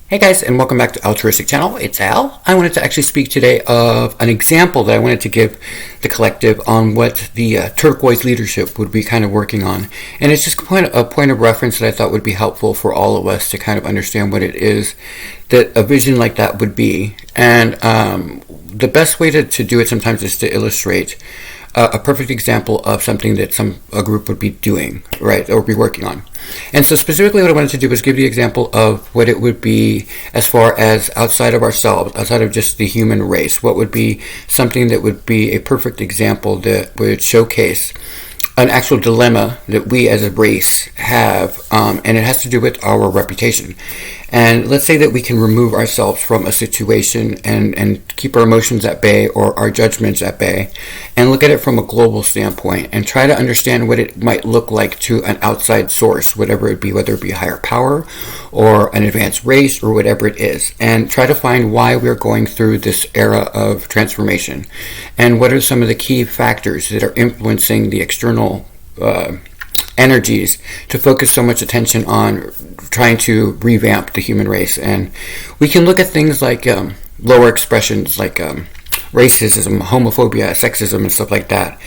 Hey guys, and welcome back to Altruistic channel. It's Al. I wanted to actually speak today of an example that I wanted to give the collective on what the Turquoise leadership would be kind of working on. And it's just a point of reference that I thought would be helpful for all of us to kind of understand what it is that a vision like that would be. And the best way to do it sometimes is to illustrate a perfect example of something that a group would be doing, right, or be working on. And so specifically what I wanted to do was give the example of what it would be as far as outside of ourselves, outside of just the human race. What would be something that would be a perfect example that would showcase an actual dilemma that we as a race have, and it has to do with our reputation. And let's say that we can remove ourselves from a situation and keep our emotions at bay or our judgments at bay and look at it from a global standpoint and try to understand what it might look like to an outside source, whatever it be, whether it be a higher power or an advanced race or whatever it is, and try to find why we're going through this era of transformation and what are some of the key factors that are influencing the external energies to focus so much attention on trying to revamp the human race. And we can look at things like lower expressions like racism, homophobia, sexism, and stuff like that.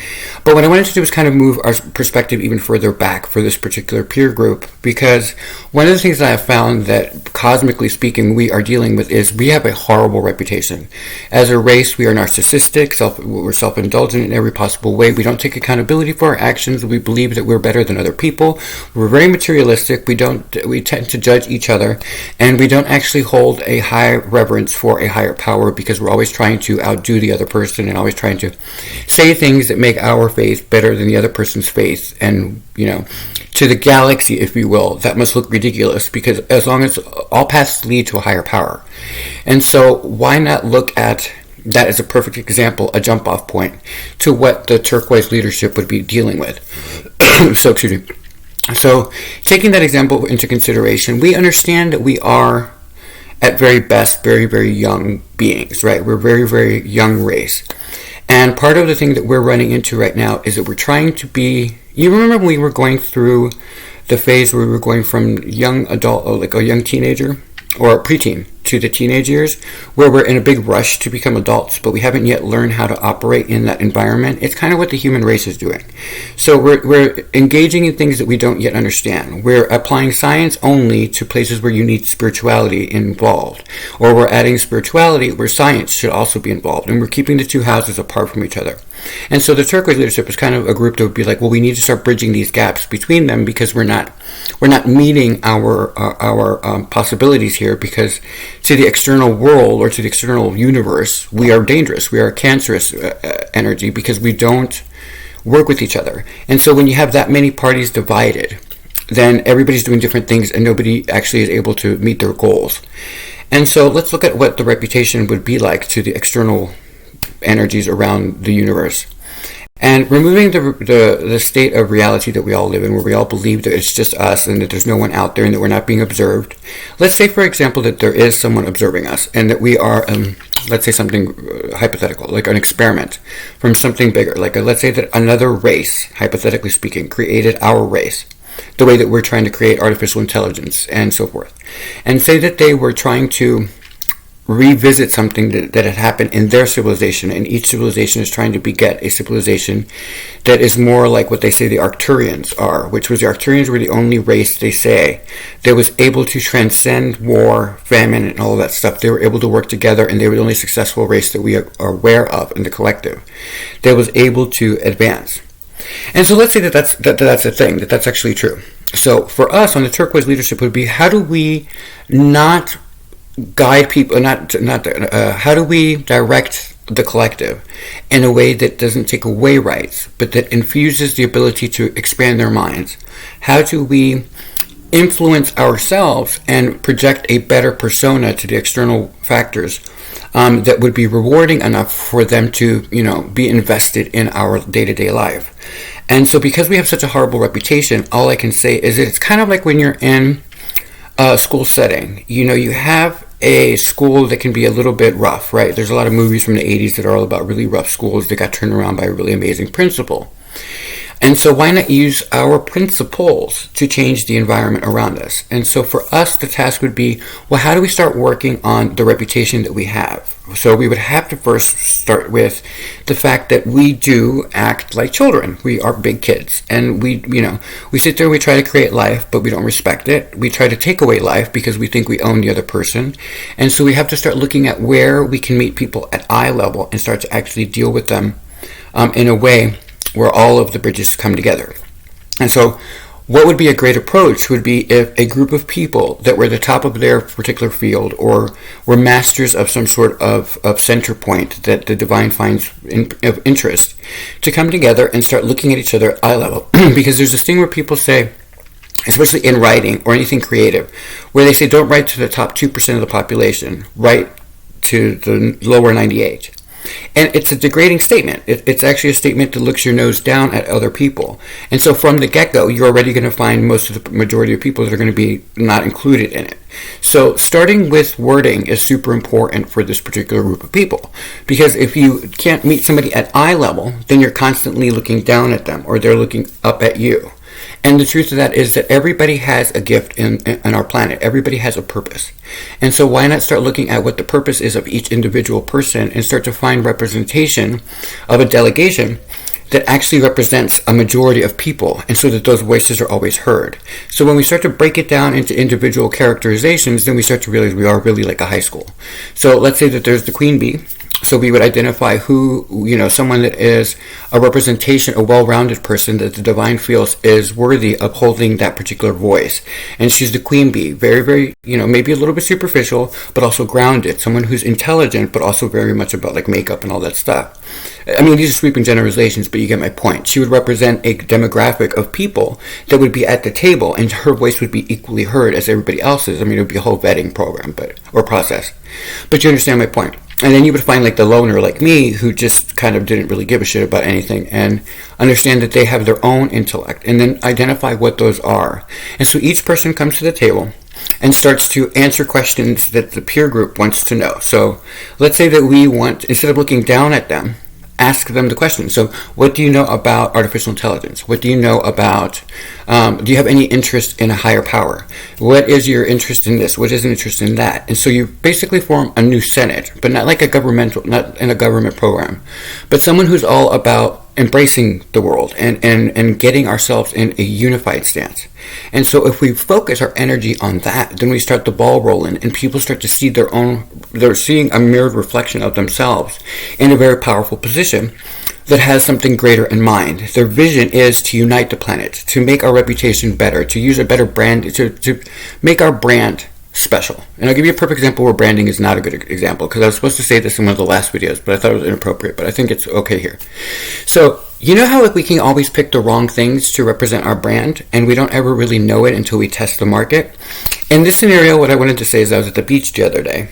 But what I wanted to do was kind of move our perspective even further back for this particular peer group, because one of the things that I've found that, cosmically speaking, we are dealing with is we have a horrible reputation. As a race, we are narcissistic, we're self-indulgent in every possible way. We don't take accountability for our actions. We believe that we're better than other people. We're very materialistic. We tend to judge each other, and we don't actually hold a high reverence for a higher power because we're always trying to outdo the other person and always trying to say things that make our faith better than the other person's faith, and to the galaxy, if you will, that must look ridiculous, because as long as all paths lead to a higher power. And so why not look at that as a perfect example, a jump off point to what the Turquoise leadership would be dealing with. So excuse me. So taking that example into consideration, we understand that we are at very best very, very young beings, right? We're very, very young race. And part of the thing that we're running into right now is that we're trying to be, you remember when we were going through the phase where we were going from young adult, like a young teenager or a preteen, to the teenage years, where we're in a big rush to become adults, but we haven't yet learned how to operate in that environment. It's kind of what the human race is doing. So we're engaging in things that we don't yet understand. We're applying science only to places where you need spirituality involved, or we're adding spirituality where science should also be involved, and we're keeping the two houses apart from each other. And so the Turquoise leadership is kind of a group that would be like, well, we need to start bridging these gaps between them, because we're not meeting our possibilities here, because to the external world or to the external universe, we are dangerous. We are a cancerous energy because we don't work with each other. And so when you have that many parties divided, then everybody's doing different things and nobody actually is able to meet their goals. And so let's look at what the reputation would be like to the external energies around the universe. And removing the state of reality that we all live in, where we all believe that it's just us and that there's no one out there and that we're not being observed. Let's say, for example, that there is someone observing us and that we are, let's say something hypothetical, like an experiment from something bigger. Like let's say that another race, hypothetically speaking, created our race, the way that we're trying to create artificial intelligence and so forth. And say that they were trying to revisit something that had happened in their civilization, and each civilization is trying to beget a civilization that is more like what they say the Arcturians are, which was the Arcturians were the only race, they say, that was able to transcend war, famine, and all of that stuff. They were able to work together, and they were the only successful race that we are aware of in the collective that was able to advance. And so let's say that's a thing, that's actually true. So for us on the Turquoise leadership would be, how do we not guide people, how do we direct the collective in a way that doesn't take away rights, but that infuses the ability to expand their minds? How do we influence ourselves and project a better persona to the external factors that would be rewarding enough for them to, be invested in our day-to-day life? And so because we have such a horrible reputation, all I can say is that it's kind of like when you're in a school setting. You have a school that can be a little bit rough, right? There's a lot of movies from the 80s that are all about really rough schools that got turned around by a really amazing principal. And so why not use our principles to change the environment around us? And so for us, the task would be, well, how do we start working on the reputation that we have? So we would have to first start with the fact that we do act like children. We are big kids, and we sit there, we try to create life, but we don't respect it. We try to take away life because we think we own the other person. And so we have to start looking at where we can meet people at eye level and start to actually deal with them in a way where all of the bridges come together. And so what would be a great approach would be if a group of people that were the top of their particular field or were masters of some sort of center point that the divine finds of interest to come together and start looking at each other at eye level. Because there's this thing where people say, especially in writing or anything creative, where they say don't write to the top 2% of the population, write to the lower 98. And it's a degrading statement. It's actually a statement that looks your nose down at other people. And so from the get-go, you're already going to find most of the majority of people that are going to be not included in it. So starting with wording is super important for this particular group of people. Because if you can't meet somebody at eye level, then you're constantly looking down at them or they're looking up at you. And the truth of that is that everybody has a gift in our planet. Everybody has a purpose. And so why not start looking at what the purpose is of each individual person and start to find representation of a delegation that actually represents a majority of people, and so that those voices are always heard. So when we start to break it down into individual characterizations, then we start to realize we are really like a high school. So let's say that there's the queen bee. So we would identify who, someone that is a representation, a well-rounded person that the divine feels is worthy of holding that particular voice. And she's the queen bee. Very, very, maybe a little bit superficial, but also grounded. Someone who's intelligent, but also very much about like makeup and all that stuff. I mean, these are sweeping generalizations, but you get my point. She would represent a demographic of people that would be at the table, and her voice would be equally heard as everybody else's. I mean, it would be a whole vetting program, or process. But you understand my point. And then you would find like the loner like me who just kind of didn't really give a shit about anything and understand that they have their own intellect and then identify what those are. And so each person comes to the table and starts to answer questions that the peer group wants to know. So let's say that we want, instead of looking down at them, ask them the question. So what do you know about artificial intelligence? What do you know about, do you have any interest in a higher power? What is your interest in this? What is an interest in that? And so you basically form a new Senate, but not like not in a government program, but someone who's all about embracing the world and getting ourselves in a unified stance. And so if we focus our energy on that, then we start the ball rolling and people start to see they're seeing a mirrored reflection of themselves in a very powerful position that has something greater in mind. Their vision is to unite the planet, to make our reputation better, to use a better brand, to make our brand special. And I'll give you a perfect example where branding is not a good example, because I was supposed to say this in one of the last videos, but I thought it was inappropriate, but I think it's okay here. So, you know how we can always pick the wrong things to represent our brand, and we don't ever really know it until we test the market? In this scenario, what I wanted to say is I was at the beach the other day,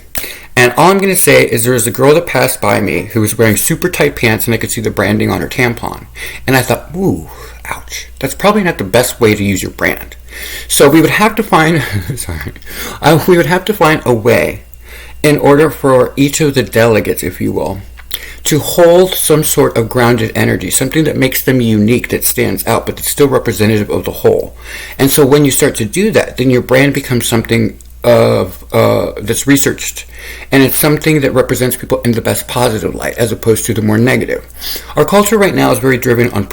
and all I'm going to say is there was a girl that passed by me who was wearing super tight pants, and I could see the branding on her tampon. And I thought, ooh, ouch. That's probably not the best way to use your brand. So we would have to find, we would have to find a way in order for each of the delegates, if you will, to hold some sort of grounded energy, something that makes them unique, that stands out, but that's still representative of the whole. And so when you start to do that, then your brand becomes something that's researched, and it's something that represents people in the best positive light as opposed to the more negative. Our culture right now is very driven on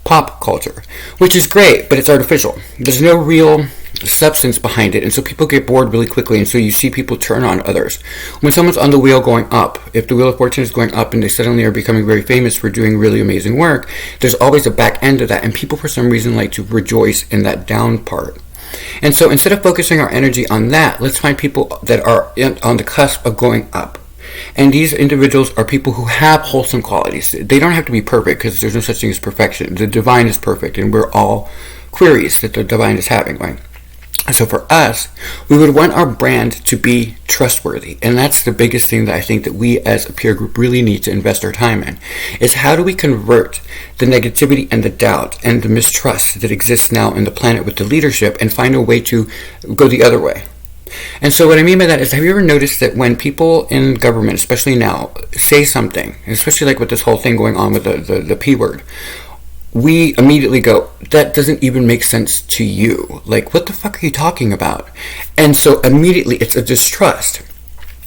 pop culture, which is great, but it's artificial. There's no real substance behind it, and so people get bored really quickly, and so you see people turn on others. When someone's on the wheel going up, if the wheel of fortune is going up and they suddenly are becoming very famous for doing really amazing work, there's always a back end of that, and people for some reason like to rejoice in that down part. And so instead of focusing our energy on that, let's find people that are on the cusp of going up. And these individuals are people who have wholesome qualities. They don't have to be perfect, because there's no such thing as perfection. The divine is perfect, and we're all queries that the divine is having, right? So for us, we would want our brand to be trustworthy. And that's the biggest thing that I think that we as a peer group really need to invest our time in, is how do we convert the negativity and the doubt and the mistrust that exists now in the planet with the leadership and find a way to go the other way. And so what I mean by that is, have you ever noticed that when people in government, especially now, say something, especially like with this whole thing going on with the P word, we immediately go, that doesn't even make sense to you. Like, what the fuck are you talking about? And so immediately it's a distrust.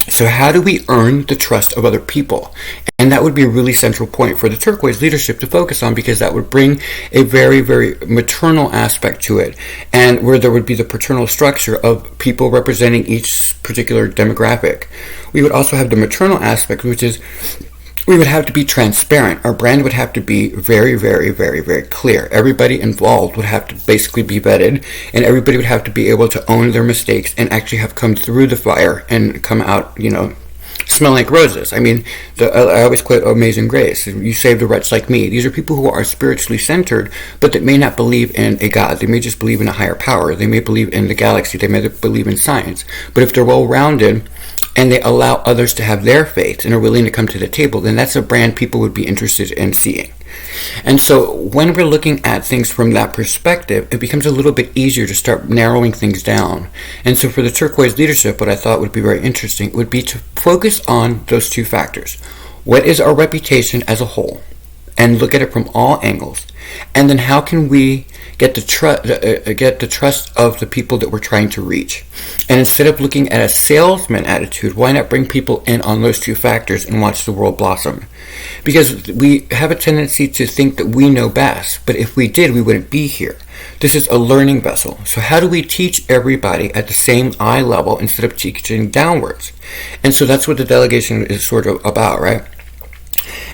So how do we earn the trust of other people? And that would be a really central point for the Turquoise leadership to focus on, because that would bring a very, very maternal aspect to it, and where there would be the paternal structure of people representing each particular demographic. We would also have the maternal aspect, which is we would have to be transparent. Our brand would have to be very, very, very, very clear. Everybody involved would have to basically be vetted, and everybody would have to be able to own their mistakes and actually have come through the fire and come out, smell like roses. I mean, I always quote Amazing Grace, you saved a wretch like me. These are people who are spiritually centered, but that may not believe in a God. They may just believe in a higher power. They may believe in the galaxy. They may believe in science. But if they're well-rounded and they allow others to have their faith and are willing to come to the table, then that's a brand people would be interested in seeing. And so when we're looking at things from that perspective, it becomes a little bit easier to start narrowing things down. And so for the Turquoise leadership, what I thought would be very interesting would be to focus on those two factors. What is our reputation as a whole? And look at it from all angles. And then how can we get the trust of the people that we're trying to reach? And instead of looking at a salesman attitude, why not bring people in on those two factors and watch the world blossom? Because we have a tendency to think that we know best, but if we did, we wouldn't be here. This is a learning vessel. So how do we teach everybody at the same eye level instead of teaching downwards? And so that's what the delegation is sort of about, right?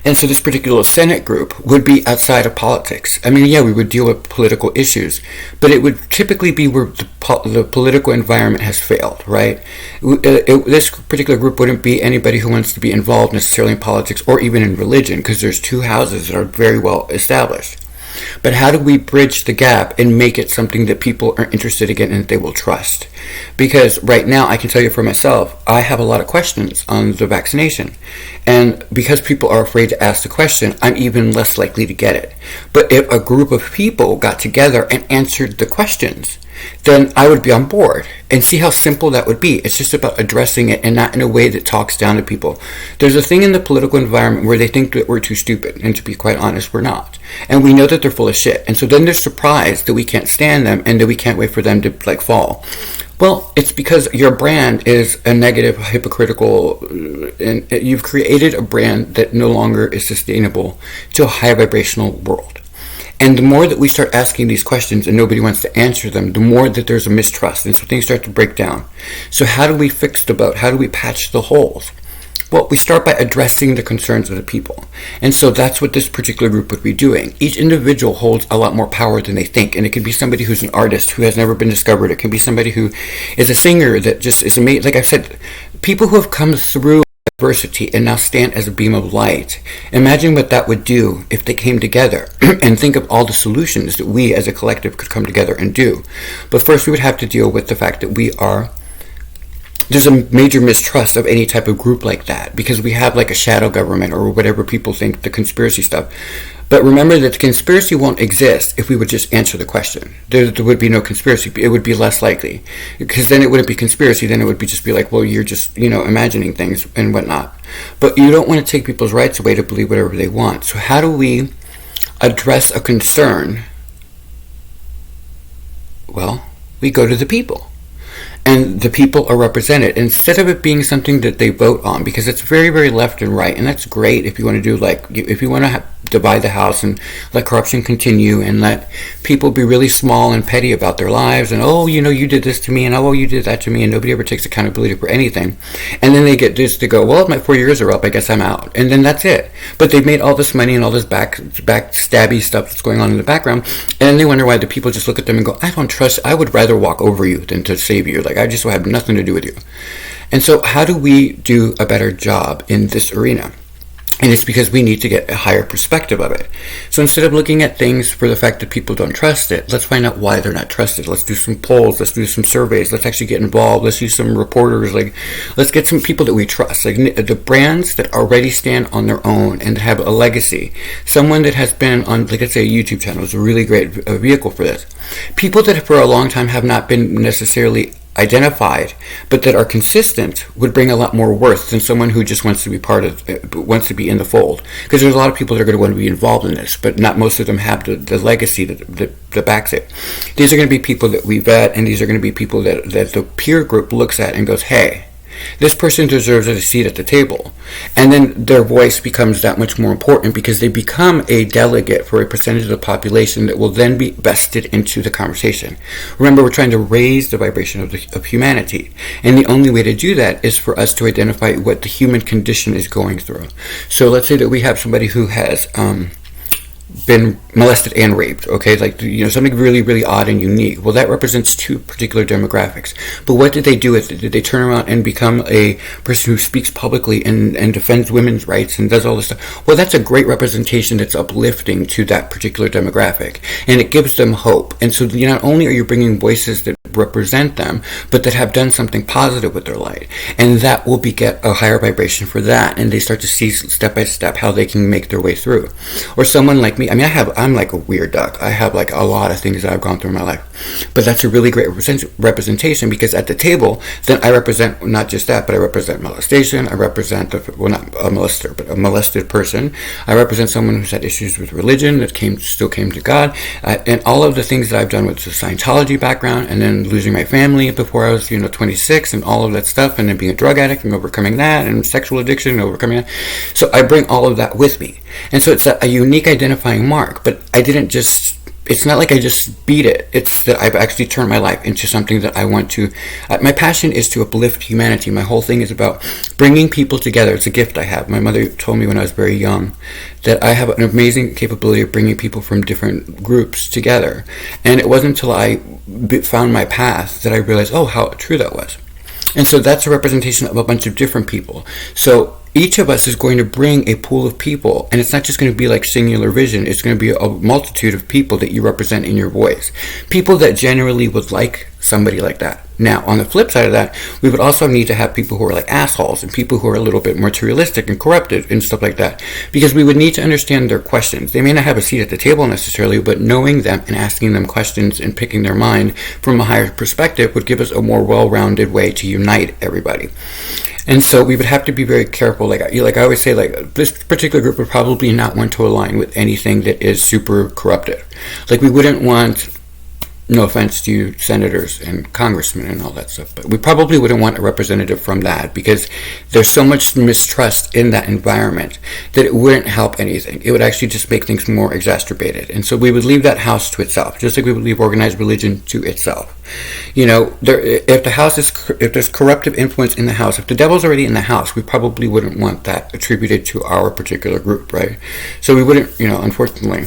And so this particular Senate group would be outside of politics. I mean, yeah, we would deal with political issues, but it would typically be where the political environment has failed, right? This particular group wouldn't be anybody who wants to be involved necessarily in politics or even in religion, because there's two houses that are very well established. But how do we bridge the gap and make it something that people are interested in and they will trust? Because right now, I can tell you for myself, I have a lot of questions on the vaccination. And because people are afraid to ask the question, I'm even less likely to get it. But if a group of people got together and answered the questions, then I would be on board. And see how simple that would be. It's just about addressing it and not in a way that talks down to people. There's a thing in the political environment where they think that we're too stupid. And to be quite honest, we're not. And we know that they're full of shit. And so then they're surprised that we can't stand them and that we can't wait for them to fall. Well, it's because your brand is a negative, hypocritical, and you've created a brand that no longer is sustainable to a high vibrational world. And the more that we start asking these questions and nobody wants to answer them, the more that there's a mistrust. And so things start to break down. So how do we fix the boat? How do we patch the holes? Well, we start by addressing the concerns of the people. And so that's what this particular group would be doing. Each individual holds a lot more power than they think. And it could be somebody who's an artist who has never been discovered. It can be somebody who is a singer that just is amazing. Like I said, people who have come through adversity and now stand as a beam of light. Imagine what that would do if they came together and think of all the solutions that we as a collective could come together and do. But first we would have to deal with the fact that there's a major mistrust of any type of group like that, because we have like a shadow government or whatever people think, the conspiracy stuff. But remember that the conspiracy won't exist if we would just answer the question. There would be no conspiracy. It would be less likely, because then it wouldn't be conspiracy. Then it would just be like, well, you're just, imagining things and whatnot. But you don't want to take people's rights away to believe whatever they want. So how do we address a concern? Well, we go to the people. And the people are represented instead of it being something that they vote on, because it's very, very left and right. And that's great if you want to do if you want to divide the house and let corruption continue and let people be really small and petty about their lives. And, you did this to me, and you did that to me. And nobody ever takes accountability for anything. And then they get this to go, well, my 4 years are up. I guess I'm out. And then that's it. But they've made all this money and all this backstabby stuff that's going on in the background. And then they wonder why the people just look at them and go, I would rather walk over you than to save you. I just have nothing to do with you. And so how do we do a better job in this arena? And it's because we need to get a higher perspective of it. So instead of looking at things for the fact that people don't trust it, let's find out why they're not trusted. Let's do some polls. Let's do some surveys. Let's actually get involved. Let's use some reporters. Let's get some people that we trust. The brands that already stand on their own and have a legacy. Someone that has been on, let's say, a YouTube channel is a really great vehicle for this. People that for a long time have not been necessarily identified, but that are consistent, would bring a lot more worth than someone who just wants to be wants to be in the fold. Because there's a lot of people that are going to want to be involved in this, but not most of them have the legacy that backs it. These are going to be people that we vet, and these are going to be people that the peer group looks at and goes, hey, this person deserves a seat at the table. And then their voice becomes that much more important because they become a delegate for a percentage of the population that will then be vested into the conversation. Remember, we're trying to raise the vibration of humanity. And the only way to do that is for us to identify what the human condition is going through. So let's say that we have somebody who has been molested and raped, okay, like, something really, really odd and unique. Well, that represents two particular demographics. But what did they do with it? Did they turn around and become a person who speaks publicly and defends women's rights and does all this stuff? Well, that's a great representation that's uplifting to that particular demographic, and it gives them hope. And so not only are you bringing voices that represent them, but that have done something positive with their light, and that will get a higher vibration for that, and they start to see step by step how they can make their way through. Or someone like me, I'm like a weird duck. I have like a lot of things that I've gone through in my life, but that's a really great representation, because at the table, then I represent not just that, but I represent molestation. I represent not a molester, but a molested person. I represent someone who's had issues with religion that still came to God, and all of the things that I've done with the Scientology background, and then losing my family before I was 26, and all of that stuff, and then being a drug addict and overcoming that, and sexual addiction and overcoming that. So I bring all of that with me, and so it's a unique identifying mark. But it's not like I just beat it. It's that I've actually turned my life into something that I want to. My passion is to uplift humanity. My whole thing is about bringing people together. It's a gift I have. My mother told me when I was very young that I have an amazing capability of bringing people from different groups together. And it wasn't until I found my path that I realized, how true that was. And so that's a representation of a bunch of different people. So each of us is going to bring a pool of people, and it's not just going to be like singular vision. It's going to be a multitude of people that you represent in your voice. People that generally would like somebody like that. Now, on the flip side of that, we would also need to have people who are like assholes and people who are a little bit materialistic and corrupted and stuff like that, because we would need to understand their questions. They may not have a seat at the table necessarily, but knowing them and asking them questions and picking their mind from a higher perspective would give us a more well-rounded way to unite everybody. And so we would have to be very careful. Like I always say, like, this particular group would probably not want to align with anything that is super corrupted. Like, we wouldn't want, no offense to you senators and congressmen and all that stuff, but we probably wouldn't want a representative from that, because there's so much mistrust in that environment that it wouldn't help anything. It would actually just make things more exacerbated. And so we would leave that house to itself, just like we would leave organized religion to itself. If there's corruptive influence in the house, if the devil's already in the house, we probably wouldn't want that attributed to our particular group, right? So we wouldn't, unfortunately,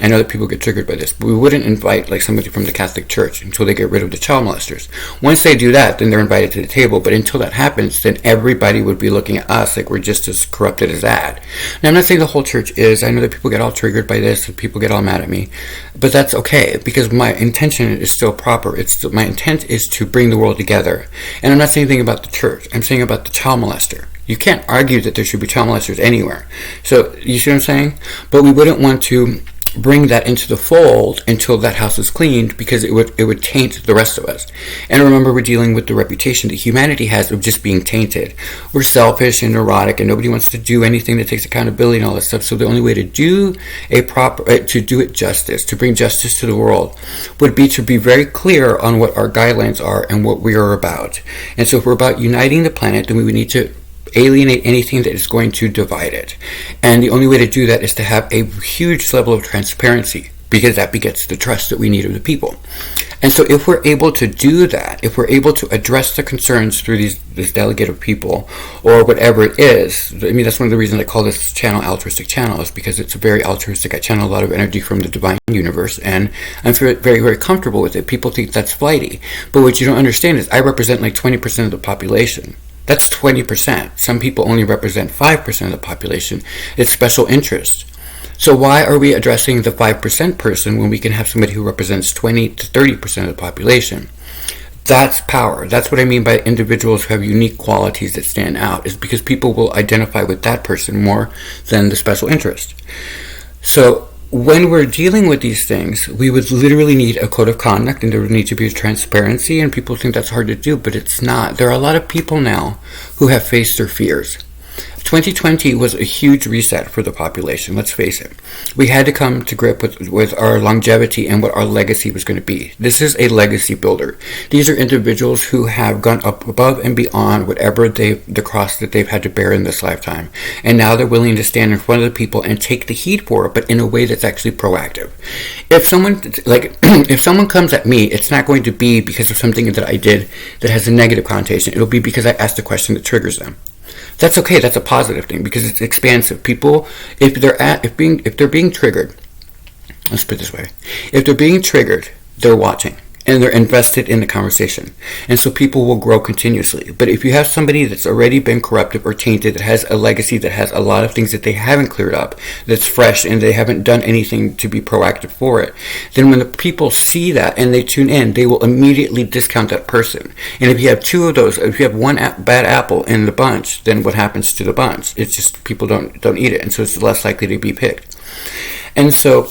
I know that people get triggered by this, but we wouldn't invite like somebody from the Catholic Church until they get rid of the child molesters. Once they do that, then they're invited to the table. But until that happens, then everybody would be looking at us like we're just as corrupted as that. Now, I'm not saying the whole church is. I know that people get all triggered by this, and people get all mad at me. But that's okay, because my intention is still proper. My intent is to bring the world together. And I'm not saying anything about the church. I'm saying about the child molester. You can't argue that there should be child molesters anywhere. So, you see what I'm saying? But we wouldn't want to bring that into the fold until that house is cleaned, because it would taint the rest of us. And remember, we're dealing with the reputation that humanity has of just being tainted. We're selfish and neurotic, and nobody wants to do anything that takes accountability and all that stuff. So the only way to do it justice, to bring justice to the world, would be to be very clear on what our guidelines are and what we are about. And so if we're about uniting the planet, then we would need to alienate anything that is going to divide it. And the only way to do that is to have a huge level of transparency, because that begets the trust that we need of the people. And so if we're able to do that, if we're able to address the concerns through this delegate of people, or whatever it is, that's one of the reasons I call this channel Altruistic Channel, is because it's very altruistic. I channel a lot of energy from the divine universe, and I'm very, very comfortable with it. People think that's flighty, but what you don't understand is I represent like 20% of the population. That's 20%. Some people only represent 5% of the population. It's special interest. So why are we addressing the 5% person when we can have somebody who represents 20 to 30% of the population? That's power. That's what I mean by individuals who have unique qualities that stand out, is because people will identify with that person more than the special interest. So when we're dealing with these things, we would literally need a code of conduct, and there would need to be transparency, and people think that's hard to do, but it's not. There are a lot of people now who have faced their fears. 2020 was a huge reset for the population, let's face it. We had to come to grip with our longevity and what our legacy was going to be. This is a legacy builder. These are individuals who have gone up above and beyond whatever the cross that they've had to bear in this lifetime. And now they're willing to stand in front of the people and take the heat for it, but in a way that's actually proactive. If someone comes at me, it's not going to be because of something that I did that has a negative connotation. It'll be because I asked a question that triggers them. That's okay. That's a positive thing because it's expansive. People, if they're being triggered, let's put it this way: if they're being triggered, they're watching and they're invested in the conversation, and so people will grow continuously. But if you have somebody that's already been corrupted or tainted, that has a legacy, that has a lot of things that they haven't cleared up, that's fresh, and they haven't done anything to be proactive for it, then when the people see that and they tune in, they will immediately discount that person. And if you have two of those, if you have one bad apple in the bunch, then what happens to the bunch? It's just people don't eat it, and so it's less likely to be picked. And so,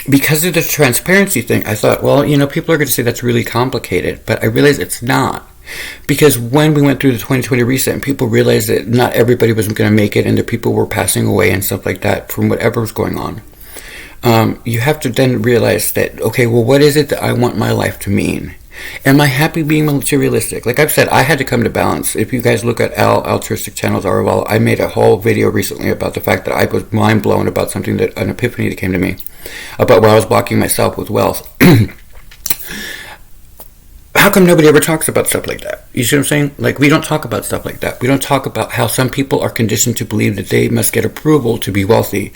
because of the transparency thing, I thought, well, people are going to say that's really complicated, but I realized it's not. Because when we went through the 2020 reset, and people realized that not everybody was going to make it, and that people were passing away and stuff like that from whatever was going on, you have to then realize that, okay, well, what is it that I want my life to mean? Am I happy being materialistic? Like I've said, I had to come to balance. If you guys look at Altruistic channels, I made a whole video recently about the fact that I was mind blown about something, that an epiphany that came to me about where I was blocking myself with wealth. How come nobody ever talks about stuff like that? You see what I'm saying? Like, we don't talk about stuff like that. We don't talk about how some people are conditioned to believe that they must get approval to be wealthy,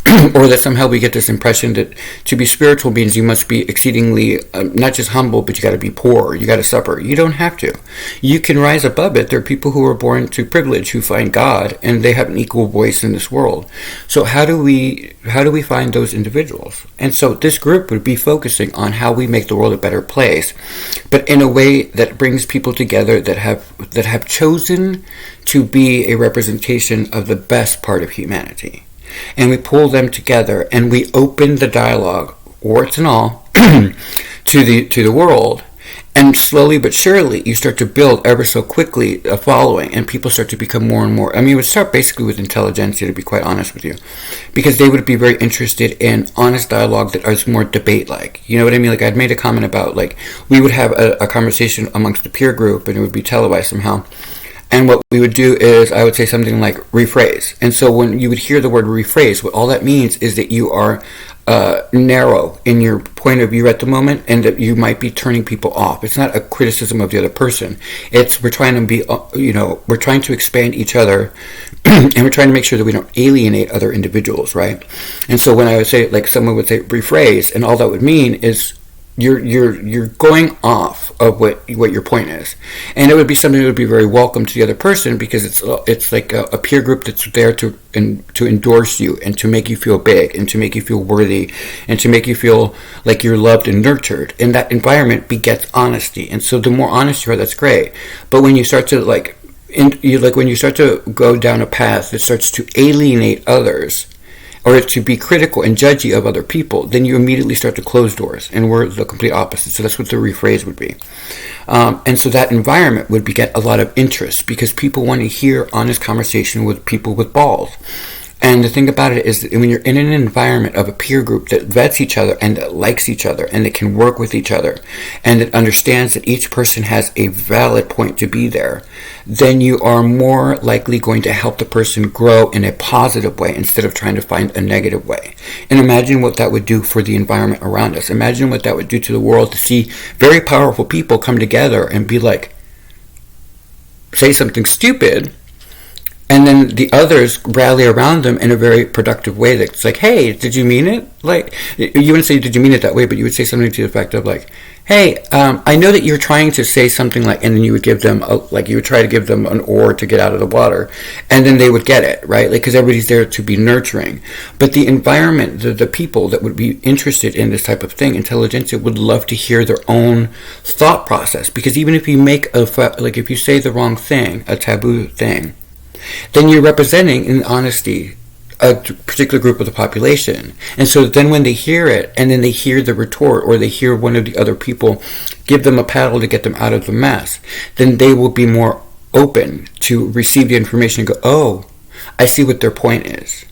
or that somehow we get this impression that to be spiritual means you must be exceedingly, not just humble, but you got to be poor, you got to suffer. You don't have to. You can rise above it. There are people who are born to privilege, who find God, and they have an equal voice in this world. So how do we find those individuals? And so this group would be focusing on how we make the world a better place, but in a way that brings people together that have chosen to be a representation of the best part of humanity. And we pull them together and we open the dialogue, warts and all, to the world. And slowly but surely, you start to build ever so quickly a following, and people start to become more and more. I mean, it would start basically with intelligentsia, to be quite honest with you, because they would be very interested in honest dialogue that is more debate-like. You know what I mean? Like, I'd made a comment about, like, we would have a conversation amongst the peer group, and it would be televised somehow. And what we would do is, I would say something like rephrase. And so when you would hear the word rephrase, what all that means is that you are narrow in your point of view at the moment, and that you might be turning people off. It's not a criticism of the other person. We're trying to be, we're trying to expand each other, and we're trying to make sure that we don't alienate other individuals, right? And so when I would say, like, someone would say rephrase, and all that would mean is you're going off of what your point is, and it would be something that would be very welcome to the other person, because it's like a peer group that's there to endorse you, and to make you feel big, and to make you feel worthy, and to make you feel like you're loved and nurtured. And that environment begets honesty, and so the more honest you are, that's great. But when you start to when you start to go down a path that starts to alienate others, or to be critical and judgy of other people, then you immediately start to close doors, and we're the complete opposite. So that's what the rephrase would be. And so that environment would beget a lot of interest, because people want to hear honest conversation with people with balls. And the thing about it is that when you're in an environment of a peer group that vets each other, and that likes each other, and that can work with each other, and that understands that each person has a valid point to be there, then you are more likely going to help the person grow in a positive way, instead of trying to find a negative way. And imagine what that would do for the environment around us. Imagine what that would do to the world, to see very powerful people come together and be like, say something stupid, and then the others rally around them in a very productive way. That's like, hey, did you mean it? Like, you wouldn't say, did you mean it that way, but you would say something to the effect of, like, hey, I know that you're trying to say something like, and then you would give them, you would try to give them an oar to get out of the water, and then they would get it, right? Like, because everybody's there to be nurturing. But the environment, the people that would be interested in this type of thing, intelligentsia, would love to hear their own thought process. Because even if you make if you say the wrong thing, a taboo thing, then you're representing in honesty a particular group of the population. And so then when they hear it, and then they hear the retort, or they hear one of the other people give them a paddle to get them out of the mess, then they will be more open to receive the information and go, oh, I see what their point is.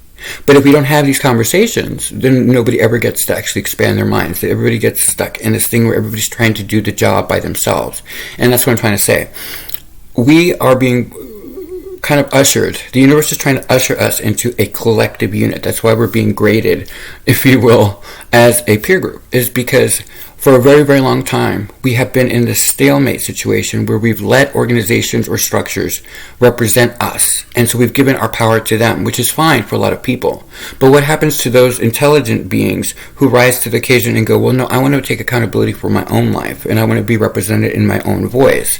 But if we don't have these conversations, then nobody ever gets to actually expand their minds. Everybody gets stuck in this thing where everybody's trying to do the job by themselves. And that's what I'm trying to say. We are being kind of ushered. The universe is trying to usher us into a collective unit. That's why we're being graded, if you will, as a peer group. Is because for a very, very long time, we have been in this stalemate situation where we've let organizations or structures represent us. And so we've given our power to them, which is fine for a lot of people. But what happens to those intelligent beings who rise to the occasion and go, well, no, I want to take accountability for my own life, and I want to be represented in my own voice.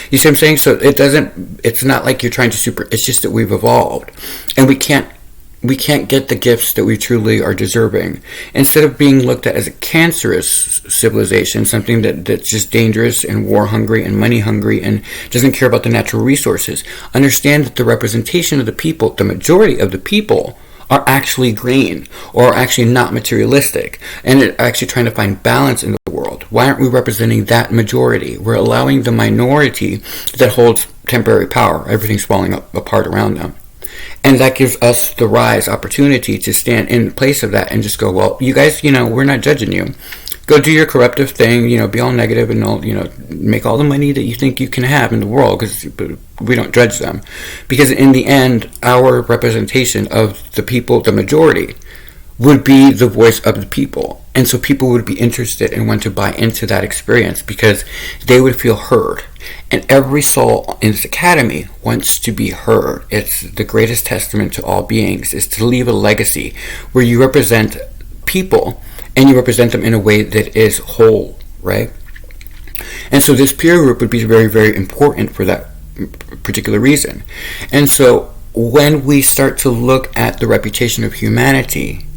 You see what I'm saying? So it's not like you're trying to it's just that we've evolved. And we can't get the gifts that we truly are deserving. Instead of being looked at as a cancerous civilization, something that's just dangerous and war hungry and money hungry and doesn't care about the natural resources, understand that the representation of the people, the majority of the people, are actually green or are actually not materialistic and are actually trying to find balance in the world. Why aren't we representing that majority? We're allowing the minority that holds temporary power. Everything's falling apart around them. And that gives us the opportunity to stand in place of that and just go, well, you guys, we're not judging you. Go do your corruptive thing, be all negative and all, make all the money that you think you can have in the world, because we don't judge them. Because in the end, our representation of the people, the majority, would be the voice of the people. And so people would be interested and want to buy into that experience because they would feel heard. And every soul in this academy wants to be heard. It's the greatest testament to all beings, is to leave a legacy where you represent people and you represent them in a way that is whole, right? And so this peer group would be very, very important for that particular reason. And so when we start to look at the reputation of humanity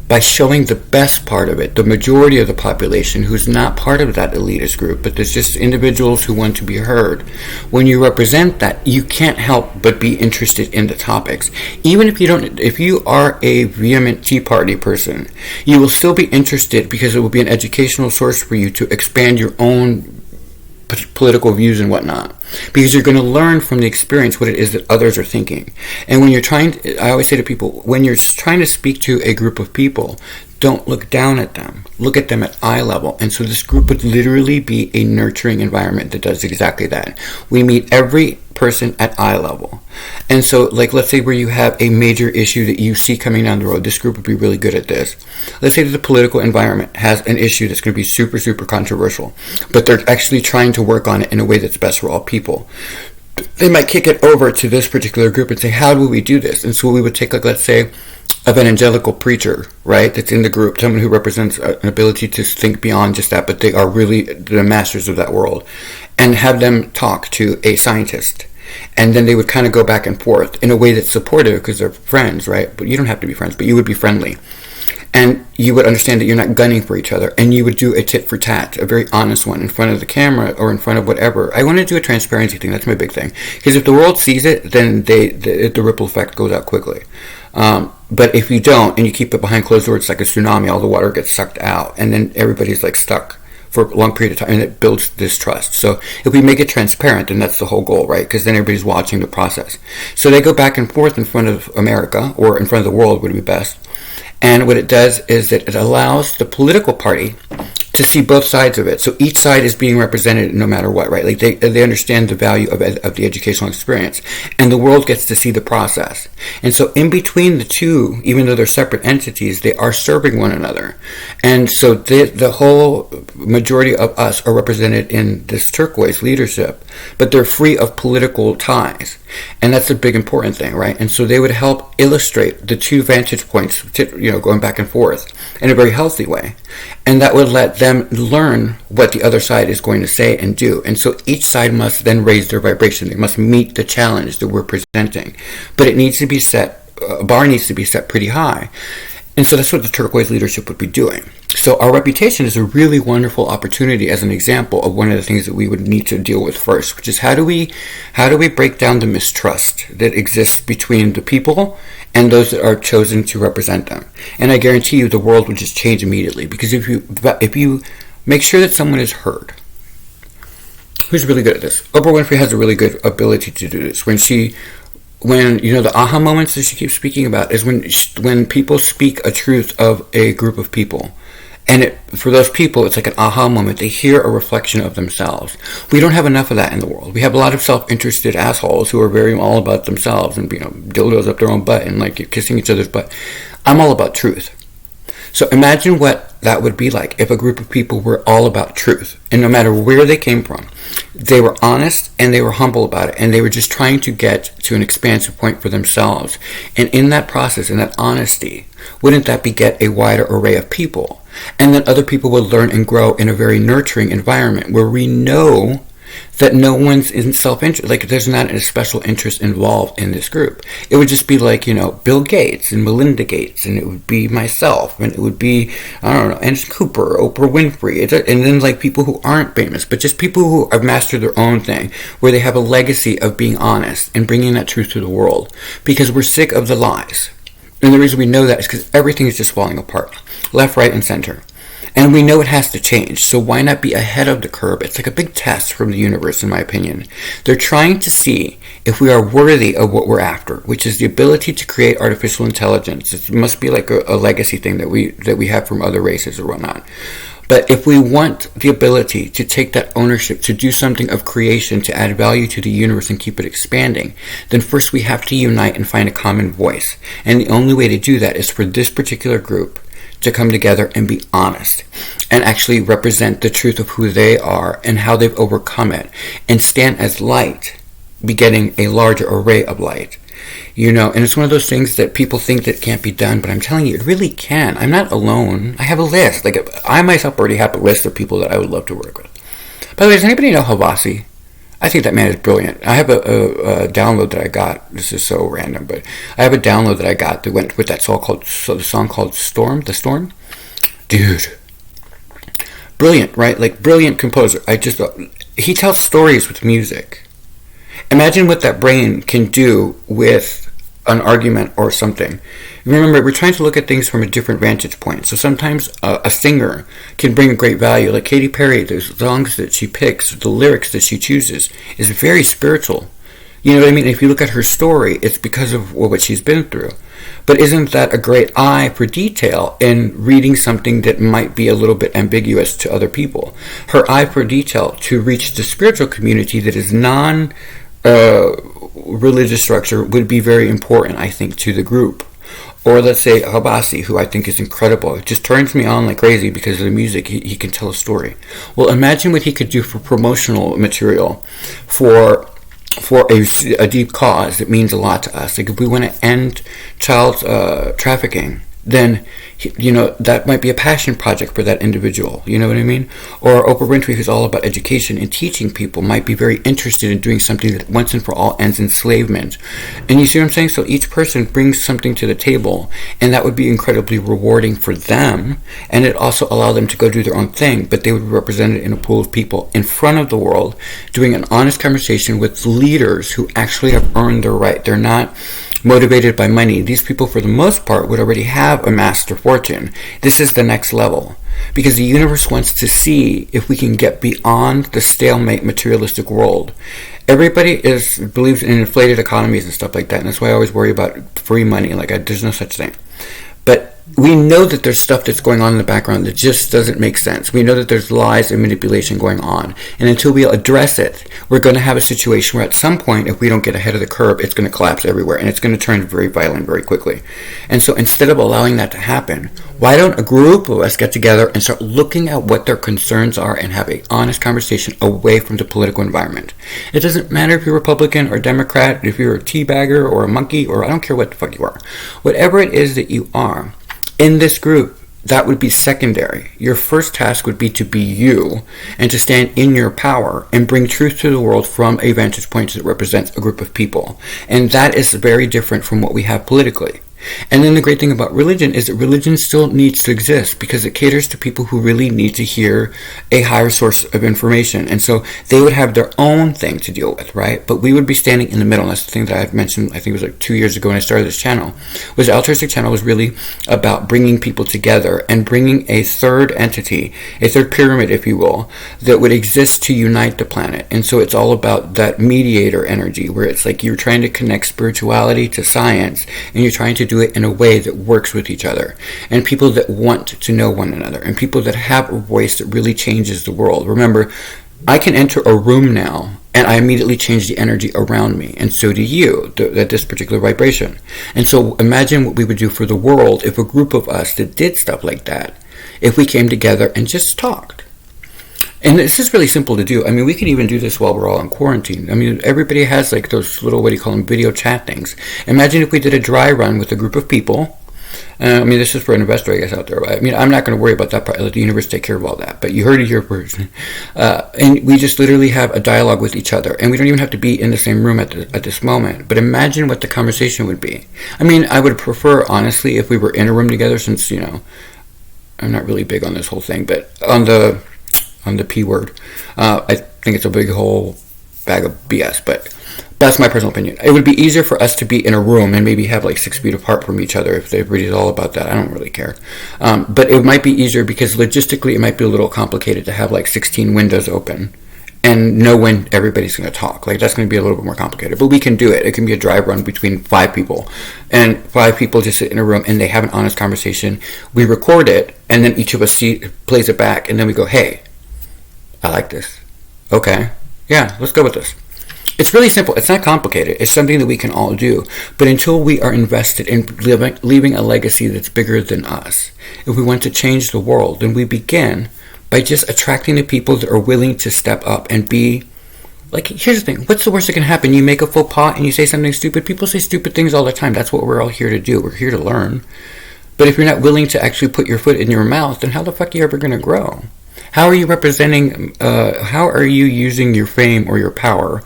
by showing the best part of it, the majority of the population who's not part of that elitist group, but there's just individuals who want to be heard. When you represent that, you can't help but be interested in the topics. Even if you are a vehement Tea Party person, you will still be interested because it will be an educational source for you to expand your own political views and whatnot, because you're going to learn from the experience what it is that others are thinking. And when I always say to people, when you're trying to speak to a group of people, don't look down at them. Look at them at eye level. And so this group would literally be a nurturing environment that does exactly that. We meet every person at eye level. And so, let's say where you have a major issue that you see coming down the road, this group would be really good at this. Let's say that the political environment has an issue that's going to be super, super controversial, but they're actually trying to work on it in a way that's best for all people. They might kick it over to this particular group and say, how do we do this? And so we would take, let's say, evangelical preacher, right, that's in the group, someone who represents an ability to think beyond just that, but they are really the masters of that world, and have them talk to a scientist. And then they would kind of go back and forth in a way that's supportive because they're friends, right? But you don't have to be friends, but you would be friendly. And you would understand that you're not gunning for each other. And you would do a tit for tat, a very honest one in front of the camera or in front of whatever. I want to do a transparency thing. That's my big thing. Because if the world sees it, then the ripple effect goes out quickly. But if you don't and you keep it behind closed doors, it's like a tsunami. All the water gets sucked out. And then everybody's stuck for a long period of time, and it builds distrust. So if we make it transparent, then that's the whole goal, right? Because then everybody's watching the process. So they go back and forth in front of America, or in front of the world would be best. And what it does is that it allows the political party to see both sides of it. So each side is being represented no matter what, right? They understand the value of the educational experience. And the world gets to see the process. And so in between the two, even though they're separate entities, they are serving one another. And so the whole majority of us are represented in this turquoise leadership, but they're free of political ties. And that's a big important thing, right? And so they would help illustrate the two vantage points, going back and forth in a very healthy way. And that would let them learn what the other side is going to say and do. And so each side must then raise their vibration. They must meet the challenge that we're presenting. But it needs to be set, a bar needs to be set pretty high. And so that's what the Turquoise leadership would be doing. So our reputation is a really wonderful opportunity as an example of one of the things that we would need to deal with first, which is how do we break down the mistrust that exists between the people and those that are chosen to represent them. And I guarantee you the world would just change immediately, because if you make sure that someone is heard. Who's really good at this? Oprah Winfrey has a really good ability to do this. When the aha moments that she keeps speaking about is when people speak a truth of a group of people. And for those people, it's like an aha moment. They hear a reflection of themselves. We don't have enough of that in the world. We have a lot of self-interested assholes who are very all about themselves and, dildos up their own butt and like kissing each other's butt. I'm all about truth. So imagine what that would be like if a group of people were all about truth. And no matter where they came from, they were honest and they were humble about it. And they were just trying to get to an expansive point for themselves. And in that process, in that honesty, wouldn't that beget a wider array of people? And then other people would learn and grow in a very nurturing environment where we know that no one's in self-interest, like there's not a special interest involved in this group. It would just be like, Bill Gates and Melinda Gates, and it would be myself, and it would be, I don't know, Anderson Cooper, Oprah Winfrey, and then like people who aren't famous, but just people who have mastered their own thing, where they have a legacy of being honest and bringing that truth to the world, because we're sick of the lies. And the reason we know that is because everything is just falling apart, left, right, and center. And we know it has to change, so why not be ahead of the curve? It's like a big test from the universe, in my opinion. They're trying to see if we are worthy of what we're after, which is the ability to create artificial intelligence. It must be like a legacy thing that we have from other races or whatnot. But if we want the ability to take that ownership, to do something of creation, to add value to the universe and keep it expanding, then first we have to unite and find a common voice. And the only way to do that is for this particular group to come together and be honest and actually represent the truth of who they are and how they've overcome it, and stand as light, begetting a larger array of light. And it's one of those things that people think that can't be done, but I'm telling you, it really can. I'm not alone. I have a list. Like, I myself already have a list of people that I would love to work with. By the way, does anybody know Havasi? I think that man is brilliant. I have a download that I got. This is so random, but I have a download that I got that went with that song called Storm. The Storm? Dude. Brilliant, right? Like, brilliant composer. He tells stories with music. Imagine what that brain can do with an argument or something. Remember, we're trying to look at things from a different vantage point. So sometimes a singer can bring great value. Like Katy Perry, the songs that she picks, the lyrics that she chooses, is very spiritual. You know what I mean? If you look at her story, it's because of what she's been through. But isn't that a great eye for detail in reading something that might be a little bit ambiguous to other people? Her eye for detail to reach the spiritual community that is religious structure would be very important, I think, to the group. Or let's say Habasi, who I think is incredible. It just turns me on like crazy because of the music. He can tell a story. Well, imagine what he could do for promotional material for a deep cause that means a lot to us. Like if we want to end child trafficking, then that might be a passion project for that individual. You know what I mean? Or Oprah Winfrey, who's all about education and teaching people, might be very interested in doing something that once and for all ends enslavement. And you see what I'm saying? So each person brings something to the table, and that would be incredibly rewarding for them, and it also allow them to go do their own thing, but they would be represented in a pool of people in front of the world, doing an honest conversation with leaders who actually have earned their right. They're not motivated by money. These people, for the most part, would already have amassed their fortune. This is the next level, because the universe wants to see if we can get beyond the stalemate materialistic world. Everybody believes in inflated economies and stuff like that, and that's why I always worry about free money. There's no such thing. But we know that there's stuff that's going on in the background that just doesn't make sense. We know that there's lies and manipulation going on. And until we address it, we're going to have a situation where at some point, if we don't get ahead of the curve, it's going to collapse everywhere. And it's going to turn very violent very quickly. And so instead of allowing that to happen, why don't a group of us get together and start looking at what their concerns are and have an honest conversation away from the political environment? It doesn't matter if you're Republican or Democrat, if you're a teabagger or a monkey, or I don't care what the fuck you are. Whatever it is that you are, in this group, that would be secondary. Your first task would be to be you and to stand in your power and bring truth to the world from a vantage point that represents a group of people. And that is very different from what we have politically. And then the great thing about religion is that religion still needs to exist because it caters to people who really need to hear a higher source of information. And so they would have their own thing to deal with, right? But we would be standing in the middle. And that's the thing that I had mentioned, I think it was like 2 years ago when I started this channel, was the Altruistic channel was really about bringing people together and bringing a third entity, a third pyramid, if you will, that would exist to unite the planet. And so it's all about that mediator energy where it's like you're trying to connect spirituality to science, and you're trying to do it in a way that works with each other, and people that want to know one another, and people that have a voice that really changes the world. Remember, I can enter a room now and I immediately change the energy around me, and so do you at this particular vibration. And so imagine what we would do for the world if a group of us that did stuff like that, if we came together and just talked. And this is really simple to do. I mean, we can even do this while we're all in quarantine. I mean, everybody has like those little, what do you call them, video chat things. Imagine if we did a dry run with a group of people. I mean, this is for an investor, I guess, out there. I mean, I'm not going to worry about that part. Let the universe take care of all that. But you heard it here first. And we just literally have a dialogue with each other. And we don't even have to be in the same room at this moment. But imagine what the conversation would be. I mean, I would prefer, honestly, if we were in a room together since, you know, I'm not really big on this whole thing. But on the P word, I think it's a big whole bag of BS. But that's my personal opinion. It would be easier for us to be in a room and maybe have like 6 feet apart from each other if everybody's all about that. I don't really care. But it might be easier because logistically it might be a little complicated to have like 16 windows open and know when everybody's going to talk. Like that's going to be a little bit more complicated. But we can do it. It can be a dry run between 5 people. And 5 people just sit in a room and they have an honest conversation. We record it and then each of us plays it back and then we go, hey, I like this. Okay. Yeah, let's go with this. It's really simple. It's not complicated. It's something that we can all do. But until we are invested in leaving a legacy that's bigger than us, if we want to change the world, then we begin by just attracting the people that are willing to step up and be, like, here's the thing. What's the worst that can happen? You make a faux pas and you say something stupid. People say stupid things all the time. That's what we're all here to do. We're here to learn. But if you're not willing to actually put your foot in your mouth, then how the fuck are you ever going to grow? How are you representing, how are you using your fame or your power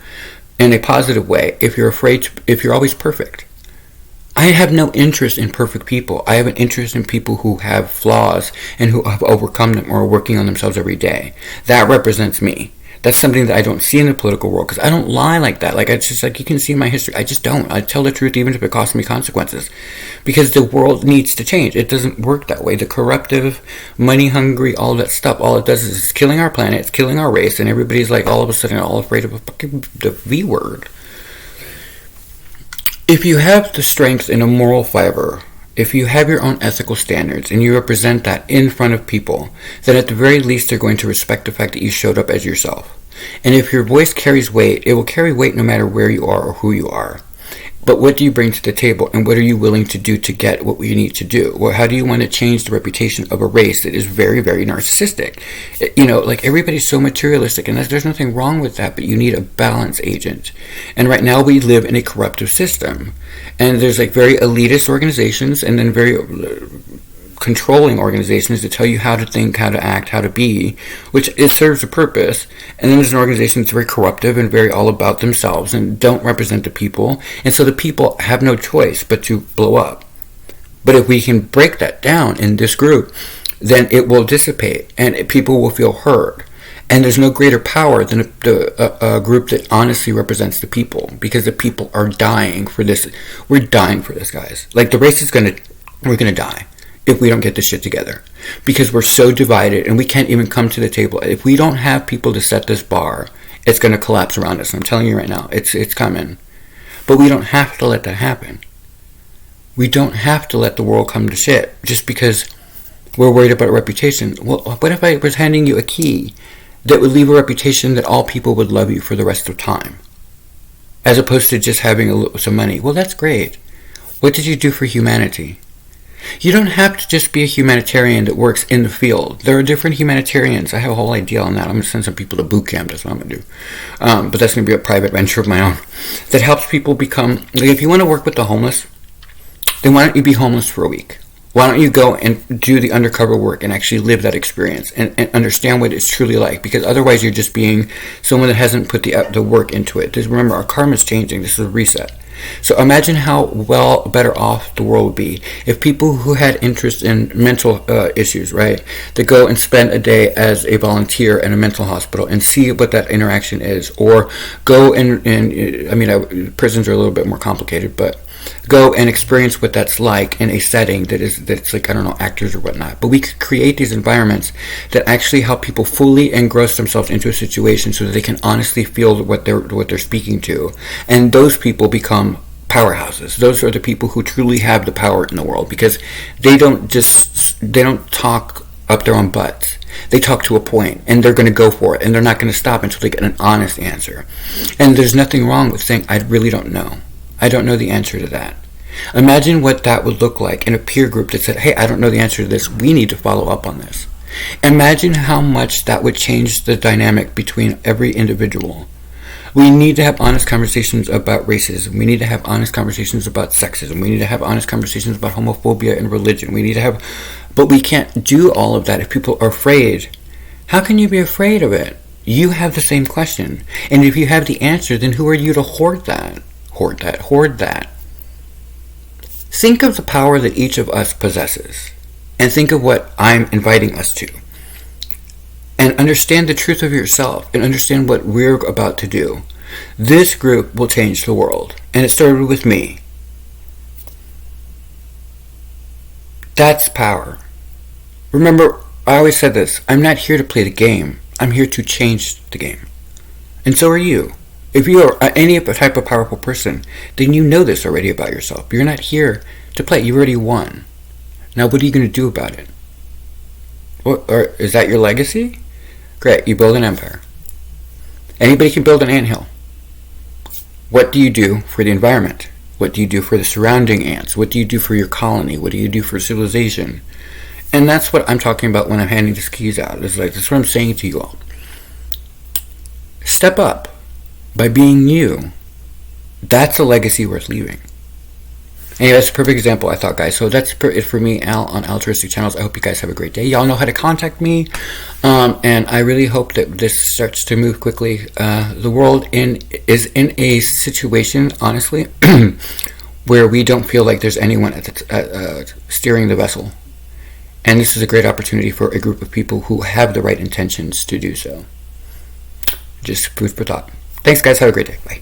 in a positive way if you're always perfect? I have no interest in perfect people. I have an interest in people who have flaws and who have overcome them or are working on themselves every day. That represents me. That's something that I don't see in the political world because I don't lie like that. Like, it's just like you can see in my history. I just don't. I tell the truth even if it costs me consequences because the world needs to change. It doesn't work that way. The corruptive, money-hungry, all that stuff, all it does is it's killing our planet, it's killing our race, and everybody's like all of a sudden all afraid of the V word. If you have the strength in a moral fiber, if you have your own ethical standards and you represent that in front of people, then at the very least they're going to respect the fact that you showed up as yourself. And if your voice carries weight, it will carry weight no matter where you are or who you are. But what do you bring to the table, and what are you willing to do to get what you need to do? Well, how do you want to change the reputation of a race that is very, very narcissistic? You know, like everybody's so materialistic, and there's nothing wrong with that, but you need a balance agent. And right now we live in a corruptive system. And there's like very elitist organizations and then very controlling organizations that tell you how to think, how to act, how to be, which it serves a purpose. And then there's an organization that's very corruptive and very all about themselves and don't represent the people. And so the people have no choice but to blow up. But if we can break that down in this group, then it will dissipate and people will feel heard. And there's no greater power than a group that honestly represents the people, because the people are dying for this. We're dying for this, guys. Like the race we're going to die if we don't get this shit together, because we're so divided and we can't even come to the table. If we don't have people to set this bar, it's going to collapse around us. I'm telling you right now, it's coming. But we don't have to let that happen. We don't have to let the world come to shit just because we're worried about a reputation. Well, what if I was handing you a key that would leave a reputation that all people would love you for the rest of time, as opposed to just having some money? Well, that's great. What did you do for humanity? You don't have to just be a humanitarian that works in the field. There are different humanitarians. I have a whole idea on that. I'm going to send some people to boot camp. That's what I'm going to do. But that's going to be a private venture of my own that helps people become... Like, if you want to work with the homeless, then why don't you be homeless for a week? Why don't you go and do the undercover work and actually live that experience and understand what it's truly like? Because otherwise you're just being someone that hasn't put the work into it. Just remember, our karma is changing. This is a reset. So imagine how well better off the world would be if people who had interest in mental issues, right, that go and spend a day as a volunteer in a mental hospital and see what that interaction is, or go prisons are a little bit more complicated, but go and experience what that's like in a setting that's like, I don't know, actors or whatnot. But we could create these environments that actually help people fully engross themselves into a situation so that they can honestly feel what they're speaking to, and those people become powerhouses. Those are the people who truly have the power in the world, because they don't talk up their own butts. They talk to a point, and they're going to go for it, and they're not going to stop until they get an honest answer. And there's nothing wrong with saying, I really don't know. I don't know the answer to that. Imagine what that would look like in a peer group that said, hey, I don't know the answer to this. We need to follow up on this. Imagine how much that would change the dynamic between every individual. We need to have honest conversations about racism. We need to have honest conversations about sexism. We need to have honest conversations about homophobia and religion. But we can't do all of that if people are afraid. How can you be afraid of it? You have the same question. And if you have the answer, then who are you to hoard that? Hoard that. Think of the power that each of us possesses, and think of what I'm inviting us to. And understand the truth of yourself, and understand what we're about to do. This group will change the world, and it started with me. That's power. Remember, I always said this, I'm not here to play the game, I'm here to change the game. And so are you. If you are any type of powerful person, then you know this already about yourself. You're not here to play. You already won. Now, what are you going to do about it? Or is that your legacy? Great, you build an empire. Anybody can build an anthill. What do you do for the environment? What do you do for the surrounding ants? What do you do for your colony? What do you do for civilization? And that's what I'm talking about when I'm handing these keys out. It's like, that's what I'm saying to you all. Step up. By being you. That's a legacy worth leaving. Anyway, that's a perfect example, I thought, guys. So that's it for me, Al, on Altruistic Channels. I hope you guys have a great day. Y'all know how to contact me. And I really hope that this starts to move quickly. The world is in a situation, honestly, where we don't feel like there's anyone steering the vessel. And this is a great opportunity for a group of people who have the right intentions to do so. Just food for thought. Thanks, guys. Have a great day. Bye.